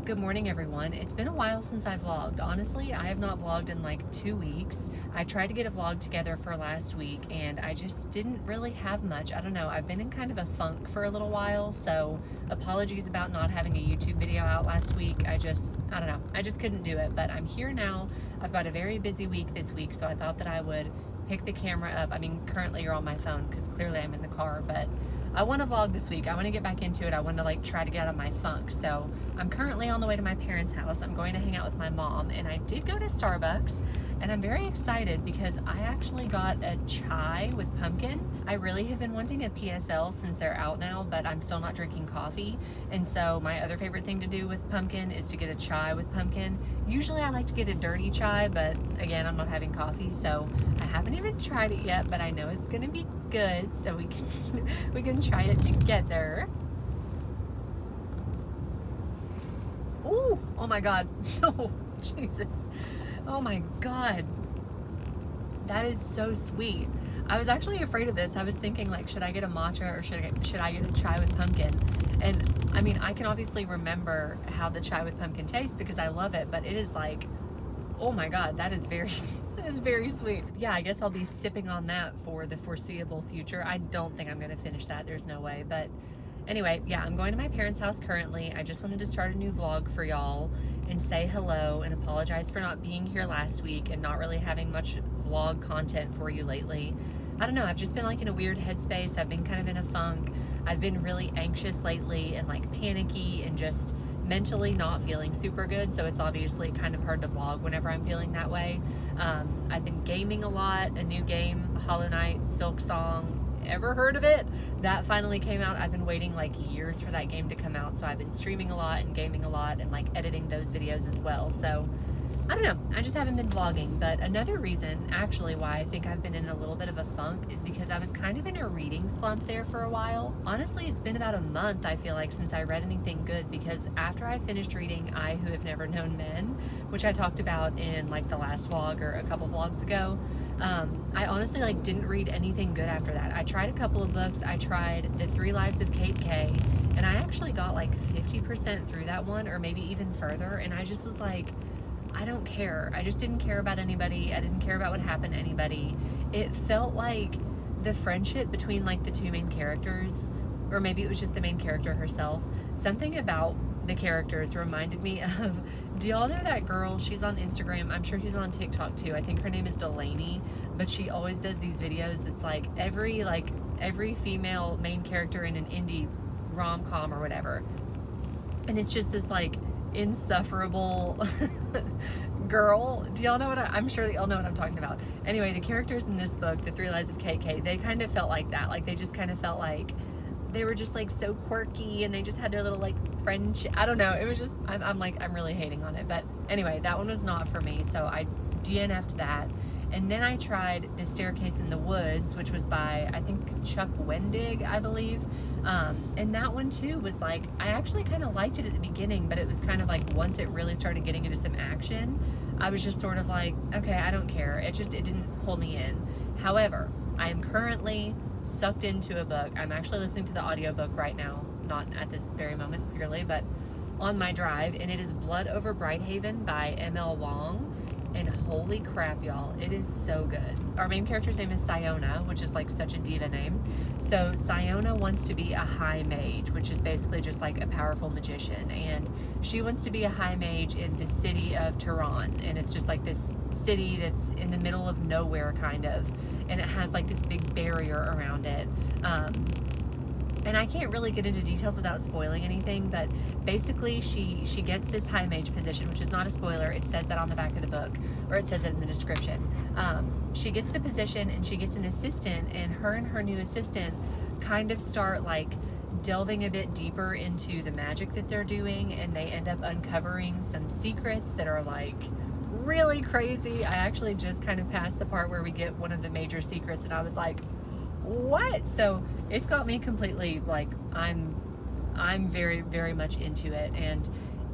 Good morning, everyone. It's been a while since I vlogged. Honestly, I have not vlogged in like 2 weeks. I tried to get a vlog together for last week and I just didn't really have much. I don't know. I've been in kind of a funk for a little while, so apologies about not having a YouTube video out last week. I don't know. I just couldn't do it, but I'm here now. I've got a very busy week this week, so I thought that I would pick the camera up. I mean, currently you're on my phone because clearly I'm in the car, but I want to vlog this week. I want to get back into it. I want to try to get out of my funk. So I'm currently on the way to my parents' house. I'm going to hang out with my mom, and I did go to Starbucks, and I'm very excited because I actually got a chai with pumpkin. I really have been wanting a PSL since they're out now, but I'm still not drinking coffee. And so my other favorite thing to do with pumpkin is to get a chai with pumpkin. Usually I like to get a dirty chai, but again, I'm not having coffee, so I haven't even tried it yet, but I know it's gonna be good, so we can try it together. Ooh, oh my God. Oh, Jesus. Oh my God. That is so sweet. I was actually afraid of this. I was thinking should I get a matcha or should I get a chai with pumpkin? And I mean, I can obviously remember how the chai with pumpkin tastes because I love it, but it is oh my God, that is very sweet. Yeah, I guess I'll be sipping on that for the foreseeable future. I don't think I'm gonna finish that. There's no way, but anyway, yeah, I'm going to my parents' house currently. I just wanted to start a new vlog for y'all and say hello and apologize for not being here last week and not really having much vlog content for you lately. I don't know, I've just been in a weird headspace. I've been kind of in a funk. I've been really anxious lately and panicky and just mentally not feeling super good, so it's obviously kind of hard to vlog whenever I'm feeling that way. I've been gaming a lot. A new game, Hollow Knight, Silk Song. Ever heard of it? That finally came out. I've been waiting years for that game to come out, so I've been streaming a lot and gaming a lot and editing those videos as well. So I don't know, I just haven't been vlogging. But another reason actually why I think I've been in a little bit of a funk is because I was kind of in a reading slump there for a while. Honestly, it's been about a month, I feel like, since I read anything good, because after I finished reading I Who Have Never Known Men, which I talked about in the last vlog or a couple vlogs ago, I honestly didn't read anything good after that. I tried a couple of books. I tried The 3 Lives of Kate Kay, and I actually got 50% through that one, or maybe even further, and I just was I don't care. I just didn't care about anybody. I didn't care about what happened to anybody. It felt like the friendship between the two main characters, or maybe it was just the main character herself, something about the characters reminded me of, do y'all know that girl? She's on Instagram. I'm sure she's on TikTok too. I think her name is Delaney, but she always does these videos that's every female main character in an indie rom-com or whatever. And it's just this insufferable girl. Do y'all know what I'm sure that y'all know what I'm talking about. Anyway, the characters in this book, The 3 Lives of KK, they kind of felt like that. They just kind of felt they were just so quirky, and they just had their little friendship. I don't know. It was just, I'm really hating on it. But anyway, that one was not for me, so I DNF'd that. And then I tried The Staircase in the Woods, which was by, I think, Chuck Wendig, I believe. And that one too was I actually kind of liked it at the beginning, but it was kind of once it really started getting into some action, I was just sort of okay, I don't care. It didn't pull me in. However, I am currently sucked into a book. I'm actually listening to the audiobook right now, not at this very moment, clearly, but on my drive, and it is Blood Over Brighthaven by M.L. Wong. And holy crap, y'all, it is so good. Our main character's name is Siona, which is such a diva name. So Siona wants to be a high mage, which is basically just a powerful magician. And she wants to be a high mage in the city of Tehran. And it's just this city that's in the middle of nowhere, kind of. And it has this big barrier around it. And I can't really get into details without spoiling anything, but basically she gets this high mage position, which is not a spoiler. It says that on the back of the book, or it says it in the description. She gets the position and she gets an assistant, and her new assistant kind of start delving a bit deeper into the magic that they're doing, and they end up uncovering some secrets that are really crazy. I actually just kind of passed the part where we get one of the major secrets, and I was what? So it's got me completely I'm very, very much into it. And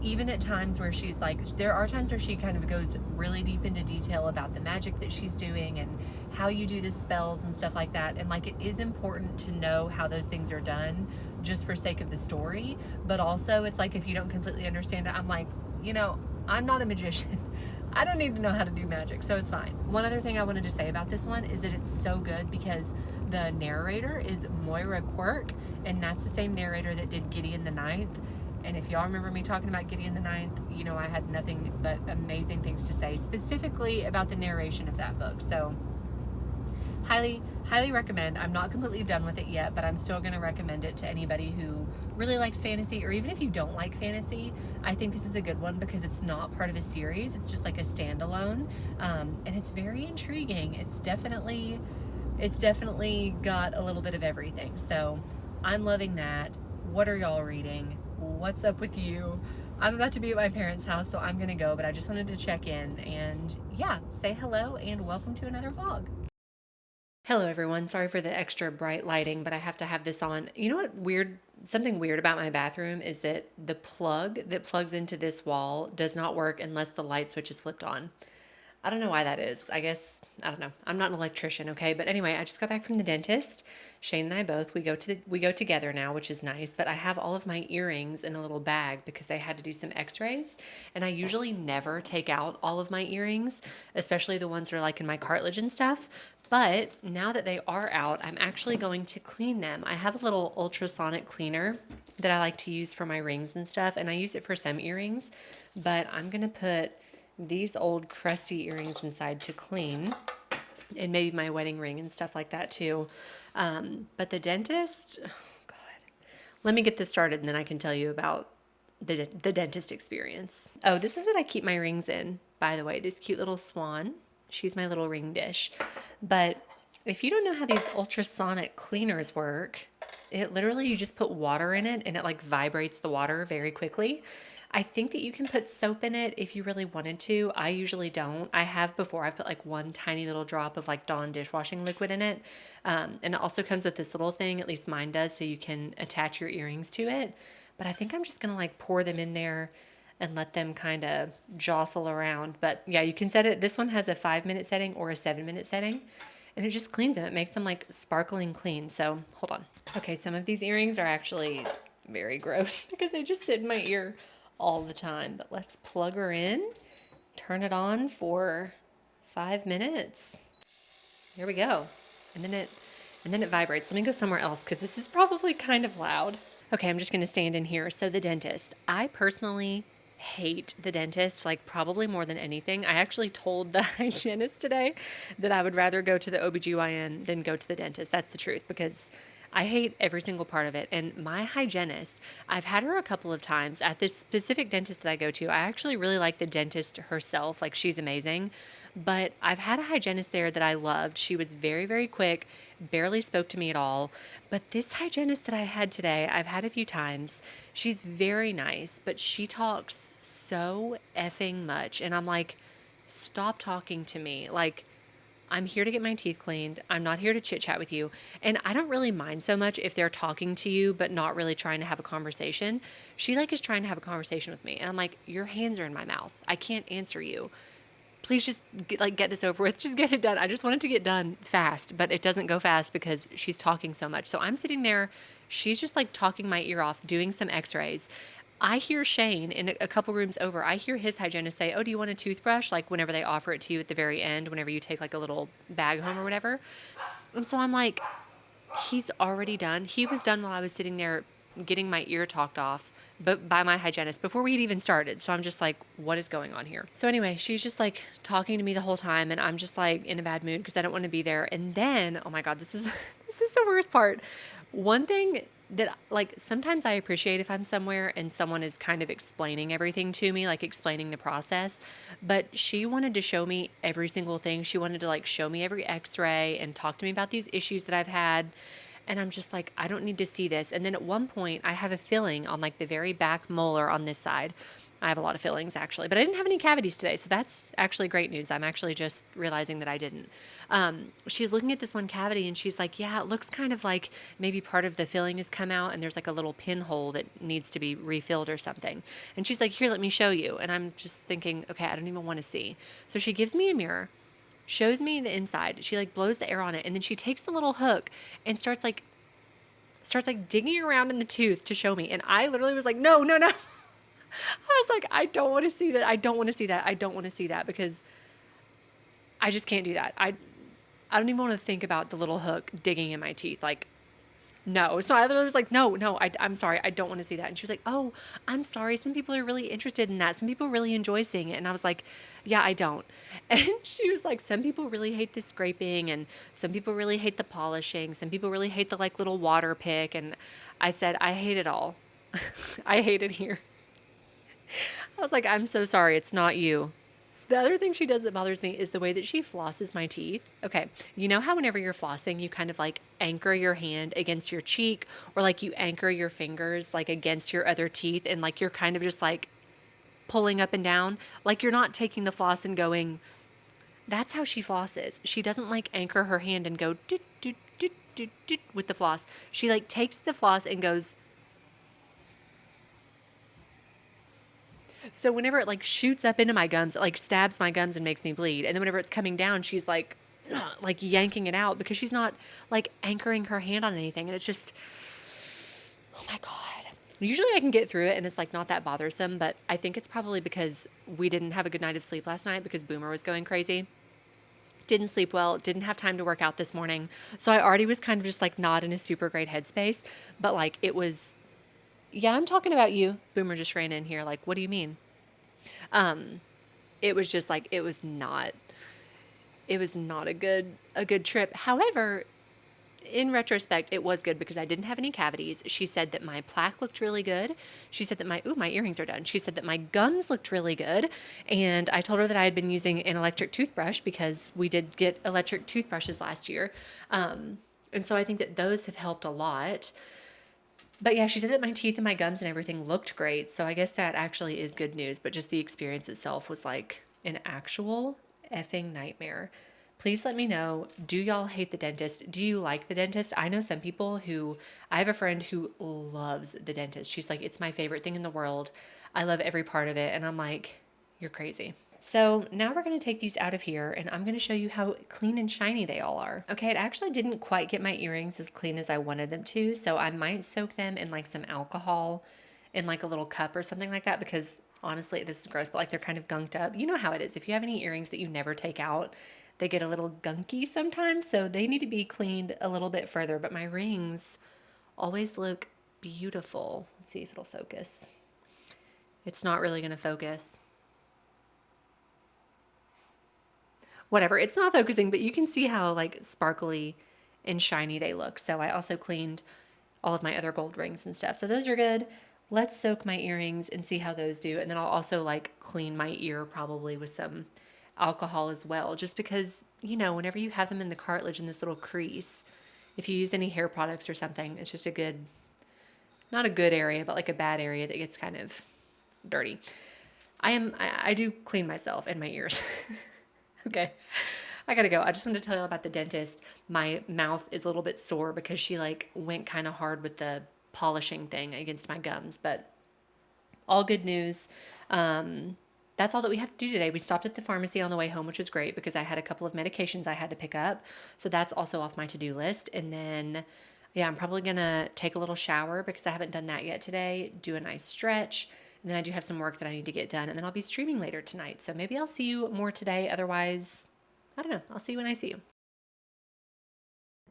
even at times where she's like, there are times where she kind of goes really deep into detail about the magic that she's doing and how you do the spells and stuff like that. And like, it is important to know how those things are done just for sake of the story. But also, it's like, if you don't completely understand it, I'm like, I'm not a magician. I don't need to know how to do magic, so it's fine. One other thing I wanted to say about this one is that it's so good because the narrator is Moira Quirk, and that's the same narrator that did Gideon the Ninth. And if y'all remember me talking about Gideon the Ninth, I had nothing but amazing things to say, specifically about the narration of that book. So highly, highly recommend. I'm not completely done with it yet, but I'm still going to recommend it to anybody who really likes fantasy, or even if you don't like fantasy. I think this is a good one because it's not part of a series. It's just like a standalone, and it's very intriguing. It's definitely got a little bit of everything. So I'm loving that. What are y'all reading? What's up with you? I'm about to be at my parents' house, so I'm gonna go, but I just wanted to check in and say hello and welcome to another vlog. Hello everyone, sorry for the extra bright lighting, but I have to have this on. You know what something weird about my bathroom is that the plug that plugs into this wall does not work unless the light switch is flipped on. I don't know why that is. I don't know. I'm not an electrician, okay? But anyway, I just got back from the dentist. Shane and I both, we go together now, which is nice, but I have all of my earrings in a little bag because they had to do some x-rays, and I usually never take out all of my earrings, especially the ones that are like in my cartilage and stuff. But now that they are out, I'm actually going to clean them. I have a little ultrasonic cleaner that I like to use for my rings and stuff, and I use it for some earrings, but I'm going to put these old crusty earrings inside to clean, and maybe my wedding ring and stuff like that too. But the dentist, oh God, let me get this started and then I can tell you about the dentist experience. Oh, this is what I keep my rings in, by the way, this cute little swan. She's my little ring dish. But if you don't know how these ultrasonic cleaners work, it literally, you just put water in it and it like vibrates the water very quickly. I think that you can put soap in it if you really wanted to. I usually don't. I have before. I've put like one tiny little drop of like Dawn dishwashing liquid in it. And it also comes with this little thing, at least mine does, so you can attach your earrings to it. But I think I'm just going to like pour them in there and let them kind of jostle around. But yeah, you can set it. This one has a 5-minute setting or a 7-minute setting. And it just cleans them. It makes them like sparkling clean. So hold on. Okay, some of these earrings are actually very gross because they just sit in my ear all the time. But let's plug her in, turn it on for 5 minutes. Here we go. And then it vibrates. Let me go somewhere else because this is probably kind of loud. Okay, I'm just going to stand in here. So the dentist, I personally hate the dentist, like probably more than anything. I actually told the hygienist today that I would rather go to the OBGYN than go to the dentist. That's the truth, because I hate every single part of it. And my hygienist, I've had her a couple of times at this specific dentist that I go to. I actually really like the dentist herself. Like, she's amazing. But I've had a hygienist there that I loved. She was very, very quick, barely spoke to me at all. But this hygienist that I had today, I've had a few times. She's very nice, but she talks so effing much. And I'm like, stop talking to me. Like, I'm here to get my teeth cleaned. I'm not here to chit chat with you. And I don't really mind so much if they're talking to you, but not really trying to have a conversation. She like is trying to have a conversation with me. And I'm like, your hands are in my mouth. I can't answer you. Please just get this over with. Just get it done. I just want it to get done fast, but it doesn't go fast because she's talking so much. So I'm sitting there. She's just like talking my ear off, doing some x-rays. I hear Shane in a couple rooms over. I hear his hygienist say, oh, do you want a toothbrush? Like whenever they offer it to you at the very end, whenever you take like a little bag home or whatever. And so I'm like, he's already done. He was done while I was sitting there getting my ear talked off, but by my hygienist before we had even started. So I'm just like, what is going on here? So anyway, she's just like talking to me the whole time, and I'm just like in a bad mood because I don't want to be there. And then, oh my God, this is the worst part. One thing that like sometimes I appreciate if I'm somewhere and someone is kind of explaining everything to me, like explaining the process, but she wanted to show me every single thing. She wanted to like show me every x-ray and talk to me about these issues that I've had. And I'm just like, I don't need to see this. And then at one point I have a filling on like the very back molar on this side. I have a lot of fillings actually, but I didn't have any cavities today. So that's actually great news. I'm actually just realizing that I didn't. She's looking at this one cavity and she's like, yeah, it looks kind of like maybe part of the filling has come out and there's like a little pinhole that needs to be refilled or something. And she's like, here, let me show you. And I'm just thinking, okay, I don't even want to see. So she gives me a mirror, shows me the inside. She like blows the air on it. And then she takes the little hook and starts like digging around in the tooth to show me. And I literally was like, no, no, no. I was like, I don't want to see that. I don't want to see that. I don't want to see that because I just can't do that. I don't even want to think about the little hook digging in my teeth. Like, no. So I literally was like, no, I'm sorry. I don't want to see that. And she was like, oh, I'm sorry. Some people are really interested in that. Some people really enjoy seeing it. And I was like, yeah, I don't. And she was like, some people really hate the scraping and some people really hate the polishing. Some people really hate the like little water pick. And I said, I hate it all. I hate it here. I was like, I'm so sorry. It's not you. The other thing she does that bothers me is the way that she flosses my teeth. Okay. You know how whenever you're flossing, you kind of like anchor your hand against your cheek or like you anchor your fingers like against your other teeth and like you're kind of just like pulling up and down. Like you're not taking the floss and going, that's how she flosses. She doesn't like anchor her hand and go doot, doot, doot, doot, doot, with the floss. She like takes the floss and goes. So whenever it like shoots up into my gums, it like stabs my gums and makes me bleed. And then whenever it's coming down, she's like yanking it out because she's not like anchoring her hand on anything. And it's just, oh my God. Usually I can get through it and it's like not that bothersome, but I think it's probably because we didn't have a good night of sleep last night because Boomer was going crazy. Didn't sleep well, didn't have time to work out this morning. So I already was kind of just like not in a super great headspace, but like it was, yeah, I'm talking about you. Boomer just ran in here. Like, what do you mean? It was just like, it was not a good trip. However, in retrospect, it was good because I didn't have any cavities. She said that my plaque looked really good. She said that my earrings are done. She said that my gums looked really good. And I told her that I had been using an electric toothbrush because we did get electric toothbrushes last year. And so I think that those have helped a lot. But yeah, she said that my teeth and my gums and everything looked great. So I guess that actually is good news. But just the experience itself was like an actual effing nightmare. Please let me know. Do y'all hate the dentist? Do you like the dentist? I know some people I have a friend who loves the dentist. She's like, it's my favorite thing in the world. I love every part of it. And I'm like, you're crazy. So now we're going to take these out of here and I'm going to show you how clean and shiny they all are. Okay, it actually didn't quite get my earrings as clean as I wanted them to, so I might soak them in like some alcohol in like a little cup or something like that because honestly, this is gross, but like they're kind of gunked up. You know how it is. If you have any earrings that you never take out, they get a little gunky sometimes, so they need to be cleaned a little bit further, but my rings always look beautiful. Let's see if it'll focus. It's not really going to focus. Whatever, it's not focusing, but you can see how like sparkly and shiny they look. So I also cleaned all of my other gold rings and stuff. So those are good. Let's soak my earrings and see how those do. And then I'll also like clean my ear probably with some alcohol as well, just because, you know, whenever you have them in the cartilage in this little crease, if you use any hair products or something, it's just not a good area, but like a bad area that gets kind of dirty. I do clean myself and my ears. Okay, I gotta go. I just wanted to tell you about the dentist. My mouth is a little bit sore because she like went kind of hard with the polishing thing against my gums, but all good news. That's all that we have to do today. We stopped at the pharmacy on the way home, which was great because I had a couple of medications I had to pick up. So that's also off my to-do list. And then, yeah, I'm probably gonna take a little shower because I haven't done that yet today, do a nice stretch. And then I do have some work that I need to get done. And then I'll be streaming later tonight. So maybe I'll see you more today. Otherwise, I don't know. I'll see you when I see you.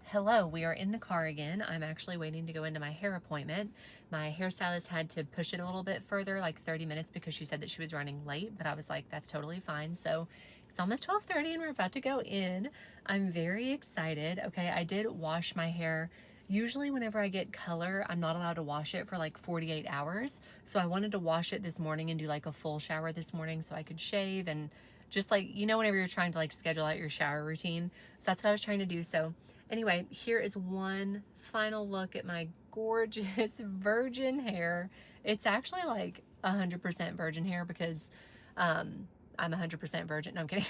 Hello, we are in the car again. I'm actually waiting to go into my hair appointment. My hairstylist had to push it a little bit further, like 30 minutes, because she said that she was running late. But I was like, that's totally fine. So it's almost 12:30 and we're about to go in. I'm very excited. Okay, I did wash my hair. Usually whenever I get color, I'm not allowed to wash it for like 48 hours. So I wanted to wash it this morning and do like a full shower this morning so I could shave and just like, you know, whenever you're trying to like schedule out your shower routine. So that's what I was trying to do. So anyway, here is one final look at my gorgeous virgin hair. It's actually like 100% virgin hair because I'm 100% virgin. No, I'm kidding.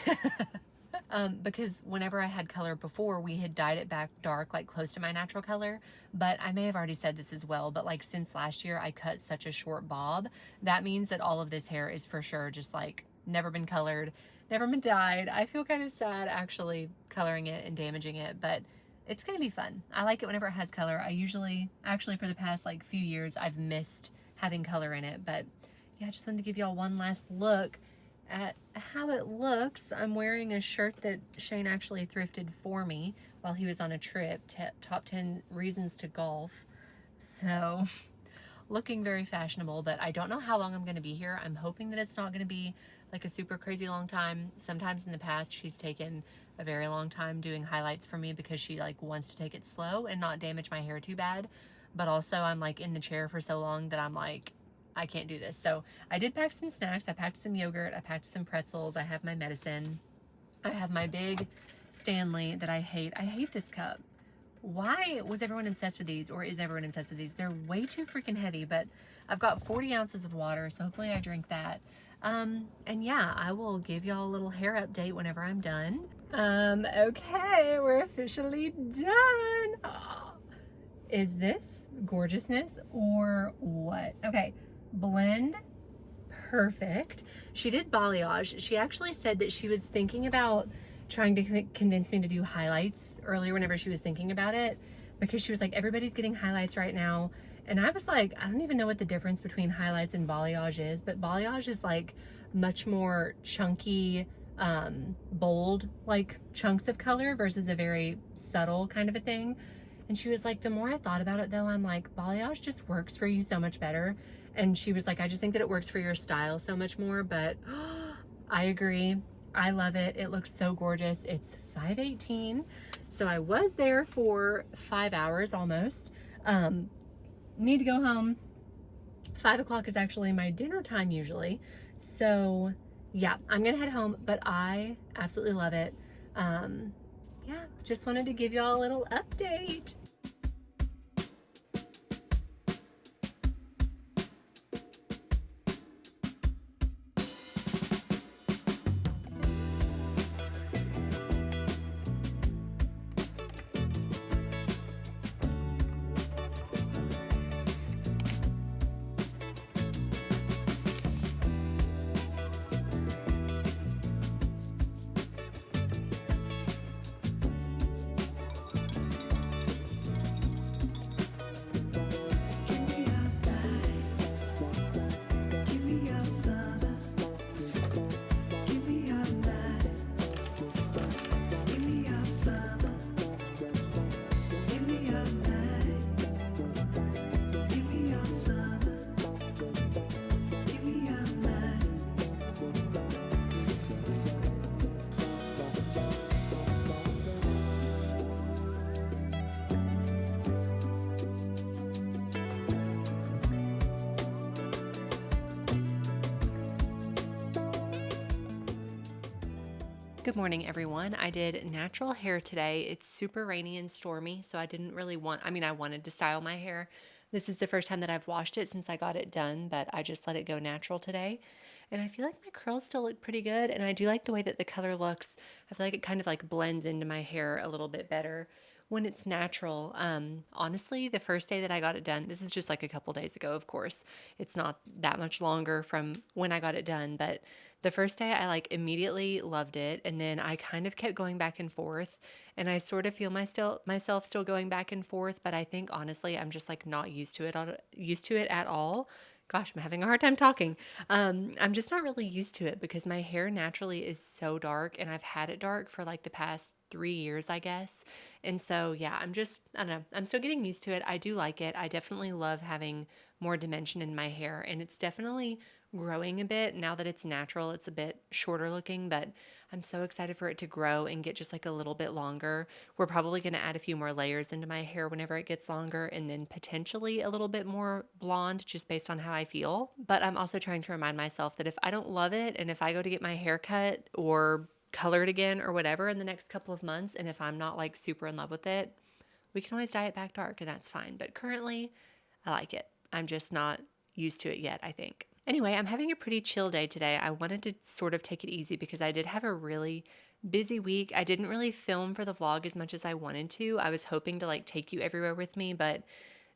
Because whenever I had color before, we had dyed it back dark, like close to my natural color. But I may have already said this as well, but like since last year I cut such a short bob, that means that all of this hair is for sure just like never been colored, never been dyed. I feel kind of sad actually coloring it and damaging it, but it's gonna be fun. I like it whenever it has color. I usually, actually for the past like few years, I've missed having color in it, but yeah, I just wanted to give y'all one last look at how it looks. I'm wearing a shirt that Shane actually thrifted for me while he was on a trip, top 10 reasons to golf. So looking very fashionable, but I don't know how long I'm going to be here. I'm hoping that it's not going to be like a super crazy long time. Sometimes in the past she's taken a very long time doing highlights for me because she like wants to take it slow and not damage my hair too bad. But also I'm like in the chair for so long that I'm like, I can't do this. So I did pack some snacks. I packed some yogurt. I packed some pretzels. I have my medicine. I have my big Stanley that I hate. I hate this cup. Why was everyone obsessed with these, or is everyone obsessed with these? They're way too freaking heavy, but I've got 40 ounces of water, so hopefully I drink that. And yeah, I will give y'all a little hair update whenever I'm done. Okay, we're officially done. Oh, is this gorgeousness or what? Okay. Blend, perfect. She did balayage. She actually said that she was thinking about trying to convince me to do highlights earlier whenever she was thinking about it, because she was like, everybody's getting highlights right now. And I was like, I don't even know what the difference between highlights and balayage is, but balayage is like much more chunky, bold, like chunks of color versus a very subtle kind of a thing. And she was like, the more I thought about it though, I'm like, balayage just works for you so much better. And she was like, I just think that it works for your style so much more, but I agree. I love it. It looks so gorgeous. It's 5:18. So I was there for 5 hours almost. Need to go home. 5 o'clock is actually my dinner time usually. So yeah, I'm gonna head home, but I absolutely love it. Yeah, just wanted to give y'all a little update. Good morning, everyone. I did natural hair today. It's super rainy and stormy, so I didn't really I wanted to style my hair. This is the first time that I've washed it since I got it done, but I just let it go natural today. And I feel like my curls still look pretty good, and I do like the way that the color looks. I feel like it kind of like blends into my hair a little bit better when it's natural. Honestly, the first day that I got it done, this is just like a couple days ago, of course. It's not that much longer from when I got it done, but the first day I like immediately loved it, and then I kind of kept going back and forth, and I sort of feel myself still going back and forth, but I think honestly I'm just like not used to it at all. Gosh, I'm having a hard time talking. I'm just not really used to it because my hair naturally is so dark, and I've had it dark for like the past 3 years, I guess. And so, yeah, I don't know. I'm still getting used to it. I do like it. I definitely love having more dimension in my hair, and it's definitely growing a bit now that it's natural. It's a bit shorter looking, but I'm so excited for it to grow and get just like a little bit longer. We're probably going to add a few more layers into my hair whenever it gets longer, and then potentially a little bit more blonde just based on how I feel. But I'm also trying to remind myself that if I don't love it, and if I go to get my hair cut or colored again or whatever in the next couple of months, and if I'm not like super in love with it, we can always dye it back dark, and that's fine. But currently, I like it. I'm just not used to it yet, I think. Anyway, I'm having a pretty chill day today. I wanted to sort of take it easy because I did have a really busy week. I didn't really film for the vlog as much as I wanted to. I was hoping to like take you everywhere with me, but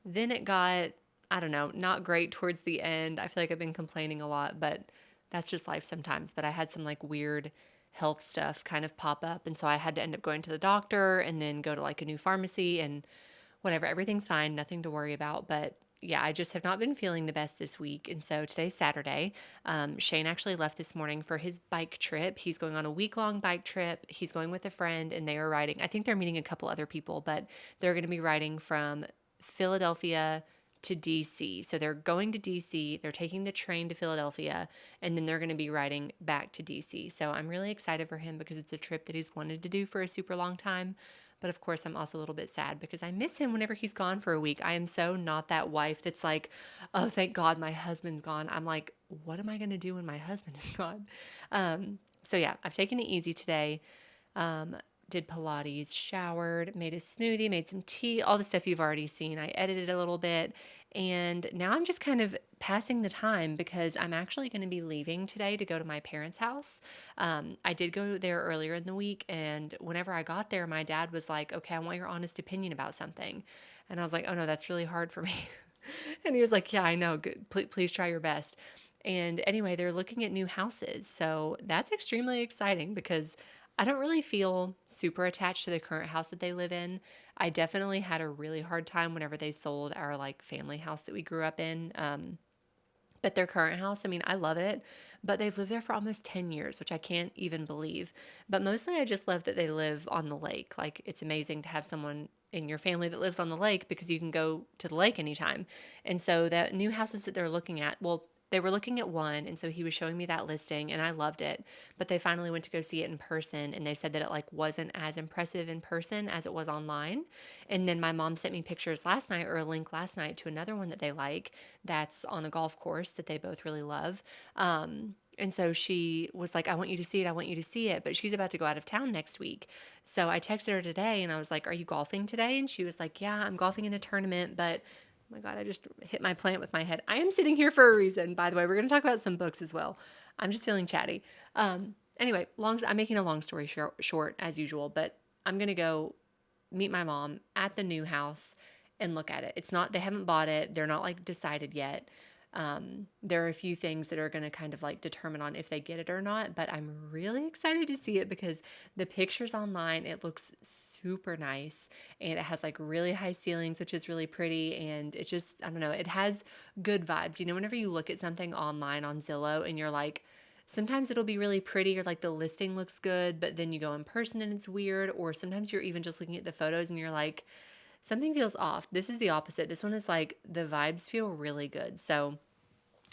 then it got, I don't know, not great towards the end. I feel like I've been complaining a lot, but that's just life sometimes. But I had some like weird health stuff kind of pop up. And so I had to end up going to the doctor and then go to like a new pharmacy and whatever. Everything's fine, nothing to worry about. But yeah, I just have not been feeling the best this week. And so today's Saturday. Shane actually left this morning for his bike trip. He's going on a week-long bike trip. He's going with a friend and they are riding. I think they're meeting a couple other people, but they're going to be riding from Philadelphia to DC. So they're going to DC, they're taking the train to Philadelphia, and then they're going to be riding back to DC. So I'm really excited for him because it's a trip that he's wanted to do for a super long time. But of course, I'm also a little bit sad because I miss him whenever he's gone for a week. I am so not that wife that's like, oh, thank God my husband's gone. I'm like, what am I going to do when my husband is gone? So yeah, I've taken it easy today. Did Pilates, showered, made a smoothie, made some tea, all the stuff you've already seen. I edited a little bit. And now I'm just kind of passing the time because I'm actually going to be leaving today to go to my parents' house. I did go there earlier in the week. And whenever I got there, my dad was like, okay, I want your honest opinion about something. And I was like, oh no, that's really hard for me. And he was like, yeah, I know. Good. Please try your best. And anyway, they're looking at new houses. So that's extremely exciting because I don't really feel super attached to the current house that they live in. I definitely had a really hard time whenever they sold our like family house that we grew up in. But their current house, I mean, I love it, but they've lived there for almost 10 years, which I can't even believe. But mostly I just love that they live on the lake. Like, it's amazing to have someone in your family that lives on the lake because you can go to the lake anytime. And so the new houses that they're looking at, well, they were looking at one, and so he was showing me that listing, and I loved it. But they finally went to go see it in person, and they said that it like wasn't as impressive in person as it was online. And then my mom sent me pictures last night, or a link last night to another one that they like that's on a golf course that they both really love. And so she was like, I want you to see it. I want you to see it. But she's about to go out of town next week. So I texted her today and I was like, are you golfing today? And she was like, yeah, I'm golfing in a tournament, but oh my God, I just hit my plant with my head. I am sitting here for a reason, by the way. We're going to talk about some books as well. I'm just feeling chatty. Anyway, I'm making a long story short as usual, but I'm going to go meet my mom at the new house and look at it. It's not, they haven't bought it. They're not like decided yet. There are a few things that are going to kind of like determine on if they get it or not, but I'm really excited to see it because the pictures online, it looks super nice and it has like really high ceilings, which is really pretty. And it just, I don't know, it has good vibes. You know, whenever you look at something online on Zillow and you're like, sometimes it'll be really pretty or like the listing looks good, but then you go in person and it's weird. Or sometimes you're even just looking at the photos and you're like, something feels off. This is the opposite. This one is like the vibes feel really good. So,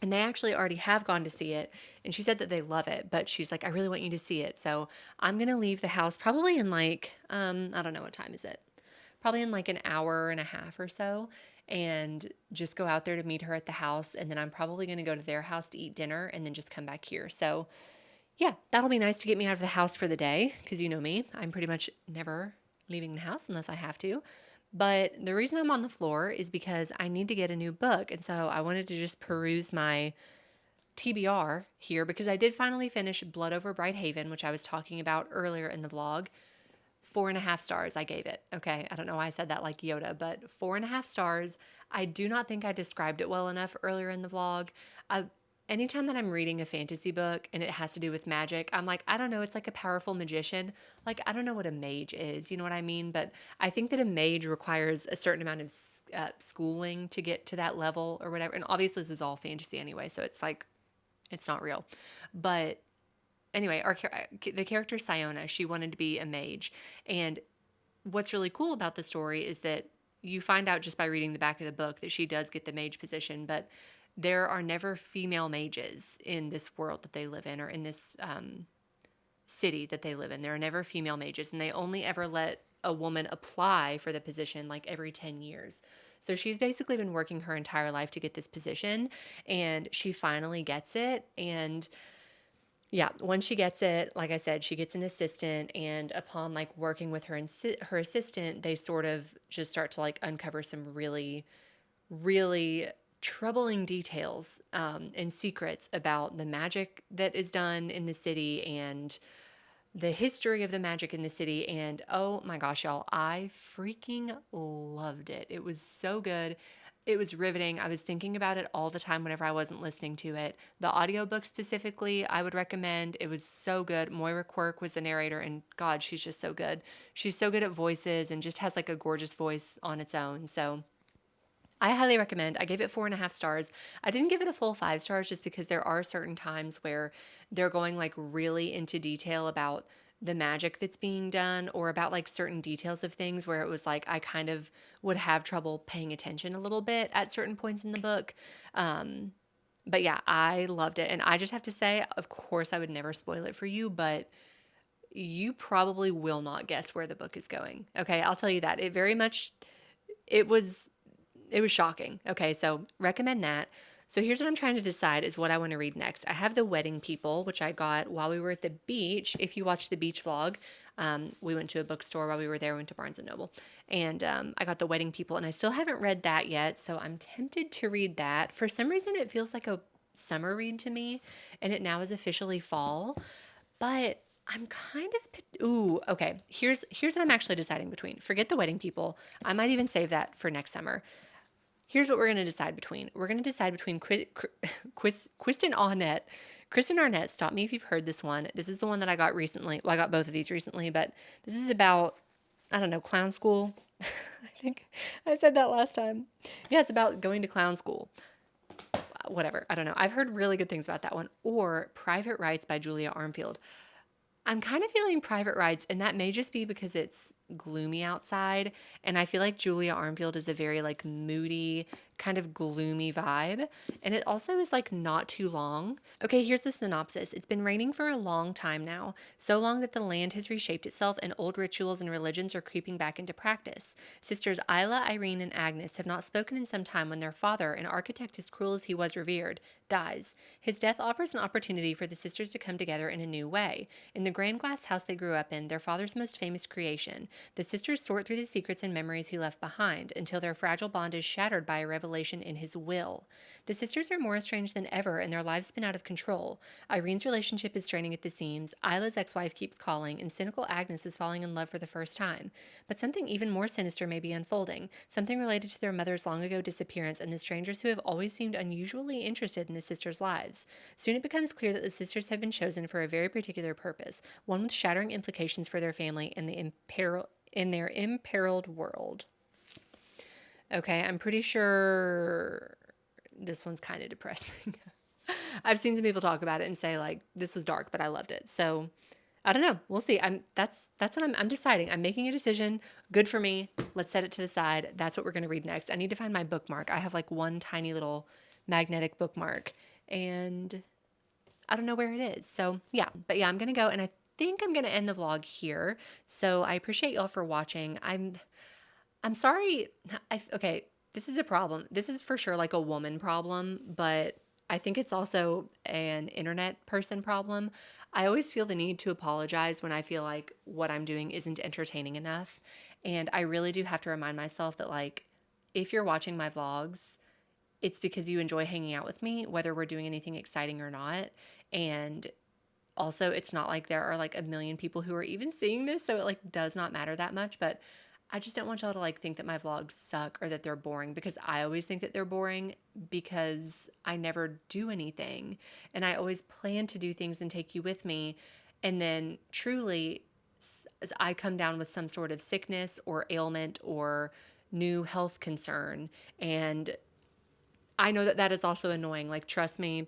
and they actually already have gone to see it. And she said that they love it, but she's like, I really want you to see it. So I'm going to leave the house probably in like, I don't know, what time is it? Probably in like an hour and a half or so, and just go out there to meet her at the house. And then I'm probably going to go to their house to eat dinner and then just come back here. So yeah, that'll be nice to get me out of the house for the day because you know me, I'm pretty much never leaving the house unless I have to. But the reason I'm on the floor is because I need to get a new book. And so I wanted to just peruse my TBR here because I did finally finish Blood Over Bright Haven, which I was talking about earlier in the vlog. 4.5 stars I gave it. Okay, I don't know why I said that like Yoda, but 4.5 stars. I do not think I described it well enough earlier in the vlog. Anytime that I'm reading a fantasy book and it has to do with magic, I'm like, I don't know, it's like a powerful magician. Like, I don't know what a mage is, you know what I mean? But I think that a mage requires a certain amount of schooling to get to that level or whatever. And obviously, this is all fantasy anyway, so it's like, it's not real. But anyway, the character Siona, she wanted to be a mage. And what's really cool about the story is that you find out just by reading the back of the book that she does get the mage position, but there are never female mages in this world that they live in or in this city that they live in. There are never female mages, and they only ever let a woman apply for the position like every 10 years. So she's basically been working her entire life to get this position, and she finally gets it. And yeah, once she gets it, like I said, she gets an assistant, and upon like working with her assistant, they sort of just start to like uncover some really, really troubling details and secrets about the magic that is done in the city and the history of the magic in the city. And oh my gosh, y'all, I freaking loved it. It was so good. It was riveting. I was thinking about it all the time whenever I wasn't listening to it. The audiobook specifically, I would recommend. It was so good. Moira Quirk was the narrator, and God, she's just so good. She's so good at voices and just has like a gorgeous voice on its own. So I highly recommend. I gave it 4.5 stars. I didn't give it a full 5 stars just because there are certain times where they're going like really into detail about the magic that's being done or about like certain details of things where it was like I kind of would have trouble paying attention a little bit at certain points in the book. Um, but yeah, I loved it. And I just have to say, of course, I would never spoil it for you, but you probably will not guess where the book is going. Okay, I'll tell you that. It was it was shocking. Okay, so recommend that. So here's what I'm trying to decide is what I want to read next. I have The Wedding People, which I got while we were at the beach. If you watched the beach vlog, we went to a bookstore while we were there. We went to Barnes and Noble, and I got The Wedding People, and I still haven't read that yet. So I'm tempted to read that. For some reason, it feels like a summer read to me, and it now is officially fall. But I'm kind of ooh, okay. Here's what I'm actually deciding between. Forget The Wedding People. I might even save that for next summer. Here's what we're going to decide between. We're going to decide between Kristen Arnett. Kristen Arnett, stop me if you've heard this one. This is the one that I got recently. Well, I got both of these recently, but this is about, I don't know, clown school. I think I said that last time. Yeah, it's about going to clown school. Whatever. I don't know. I've heard really good things about that one. Or Private Rights by Julia Armfield. I'm kind of feeling Private Rights, and that may just be because it's gloomy outside. And I feel like Julia Armfield is a very like moody, kind of gloomy vibe. And it also is like not too long. Okay, here's the synopsis. It's been raining for a long time now, so long that the land has reshaped itself and old rituals and religions are creeping back into practice. Sisters Isla, Irene, and Agnes have not spoken in some time when their father, an architect as cruel as he was revered, dies. His death offers an opportunity for the sisters to come together in a new way. In the grand glass house they grew up in, their father's most famous creation, the sisters sort through the secrets and memories he left behind until their fragile bond is shattered by a revelation in his will. The sisters are more estranged than ever and their lives spin out of control. Irene's relationship is straining at the seams, Isla's ex-wife keeps calling, and cynical Agnes is falling in love for the first time. But something even more sinister may be unfolding, something related to their mother's long ago disappearance and the strangers who have always seemed unusually interested in the sisters' lives. Soon it becomes clear that the sisters have been chosen for a very particular purpose, one with shattering implications for their family and in their imperiled world. Okay, I'm pretty sure this one's kind of depressing. I've seen some people talk about it and say like this was dark, but I loved it. So I don't know. We'll see. That's what I'm deciding. I'm making a decision. Good for me. Let's set it to the side. That's what we're gonna read next. I need to find my bookmark. I have like one tiny little magnetic bookmark, and I don't know where it is. So yeah, but yeah, I'm gonna go, and I think I'm gonna end the vlog here. So I appreciate y'all for watching. I'm sorry. Okay, this is a problem. This is for sure like a woman problem, but I think it's also an internet person problem. I always feel the need to apologize when I feel like what I'm doing isn't entertaining enough. And I really do have to remind myself that, like, if you're watching my vlogs, it's because you enjoy hanging out with me, whether we're doing anything exciting or not. And also, it's not like there are like a million people who are even seeing this, so it like does not matter that much. But I just don't want y'all to like think that my vlogs suck or that they're boring, because I always think that they're boring because I never do anything, and I always plan to do things and take you with me, and then truly I come down with some sort of sickness or ailment or new health concern, and I know that that is also annoying. Like, trust me,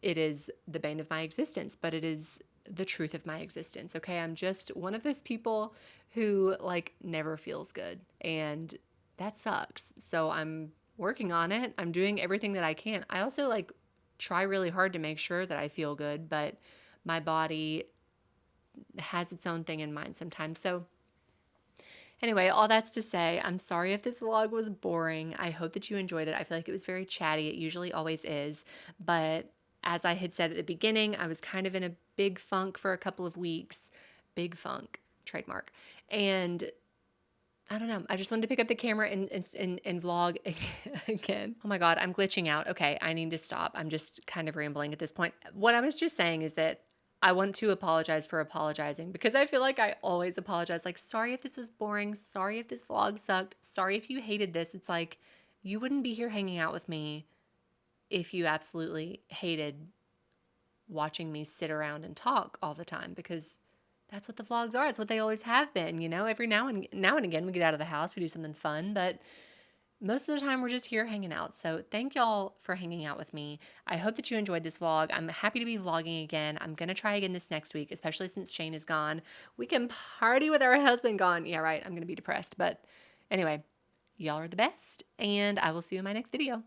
it is the bane of my existence, but it is the truth of my existence. Okay. I'm just one of those people who like never feels good, and that sucks. So I'm working on it. I'm doing everything that I can. I also like try really hard to make sure that I feel good, but my body has its own thing in mind sometimes. So anyway, all that's to say, I'm sorry if this vlog was boring. I hope that you enjoyed it. I feel like it was very chatty. It usually always is. But as I had said at the beginning, I was kind of in a big funk for a couple of weeks. Big funk, trademark. And I don't know. I just wanted to pick up the camera and vlog again. Oh my God, I'm glitching out. Okay, I need to stop. I'm just kind of rambling at this point. What I was just saying is that I want to apologize for apologizing because I feel like I always apologize. Like, sorry if this was boring. Sorry if this vlog sucked. Sorry if you hated this. It's like, you wouldn't be here hanging out with me if you absolutely hated watching me sit around and talk all the time, because that's what the vlogs are. It's what they always have been, you know. Every now and again we get out of the house, we do something fun, but most of the time we're just here hanging out. So thank y'all for hanging out with me. I hope that you enjoyed this vlog. I'm happy to be vlogging again. I'm going to try again this next week, especially since Shane is gone. We can party with our husband gone. Yeah, right. I'm going to be depressed. But anyway, y'all are the best, and I will see you in my next video.